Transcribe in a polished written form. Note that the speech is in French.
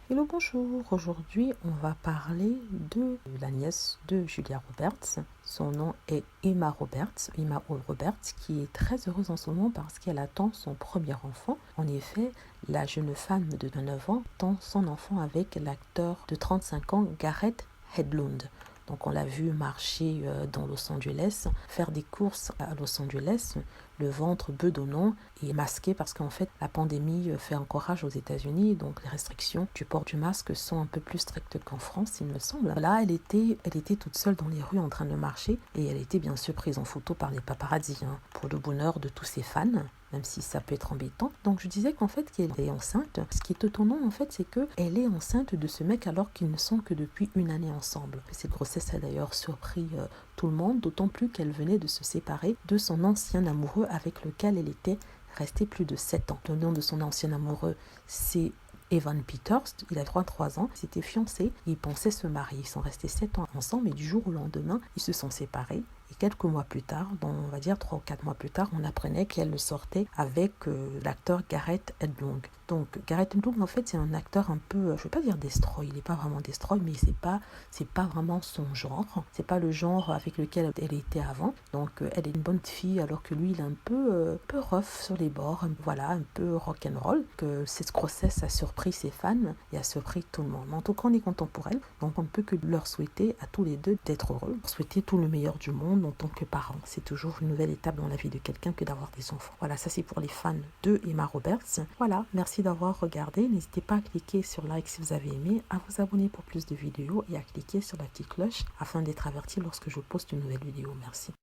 Hello, bonjour. Aujourd'hui, on va parler de la nièce de Julia Roberts. Son nom est Emma Roberts, qui est très heureuse en ce moment parce qu'elle attend son premier enfant. En effet, la jeune femme de 29 ans attend son enfant avec l'acteur de 35 ans, Gareth Hedlund. Donc on l'a vu marcher dans Los Angeles, faire des courses à Los Angeles, le ventre bedonnant et masqué parce qu'en fait la pandémie fait encore rage aux États-Unis, donc les restrictions du port du masque sont un peu plus strictes qu'en France, il me semble. Là, elle était toute seule dans les rues en train de marcher et elle était bien sûr prise en photo par les paparazzi, pour le bonheur de tous ses fans, même si ça peut être embêtant. Donc je disais qu'en fait qu'elle est enceinte. Ce qui est étonnant en fait, c'est qu'elle est enceinte de ce mec alors qu'ils ne sont que depuis une année ensemble. Cette grossesse a d'ailleurs surpris tout le monde, d'autant plus qu'elle venait de se séparer de son ancien amoureux avec lequel elle était restée plus de 7 ans. Le nom de son ancien amoureux, c'est Evan Peters, il a 33 ans, ils étaient fiancés et ils pensaient se marier. Ils sont restés 7 ans ensemble et du jour au lendemain, ils se sont séparés. Et quelques mois plus tard, on va dire 3 ou 4 mois plus tard, on apprenait qu'elle sortait avec l'acteur Gareth Hedlund. Donc Gareth Hedlund, en fait, c'est un acteur un peu, je ne veux pas dire destroy, il n'est pas vraiment destroy, mais c'est pas vraiment son genre. C'est pas le genre avec lequel elle était avant. Donc elle est une bonne fille alors que lui, il est un peu rough sur les bords, voilà, un peu rock'n'roll. Que cette grossesse a surpris ses fans et a surpris tout le monde. Mais en tout cas, on est content pour elle. Donc on ne peut que leur souhaiter à tous les deux d'être heureux, leur souhaiter tout le meilleur du monde en tant que parents. C'est toujours une nouvelle étape dans la vie de quelqu'un que d'avoir des enfants. Voilà, ça c'est pour les fans de Emma Roberts. Voilà, merci d'avoir regardé. N'hésitez pas à cliquer sur like si vous avez aimé, à vous abonner pour plus de vidéos et à cliquer sur la petite cloche afin d'être averti lorsque je poste une nouvelle vidéo. Merci.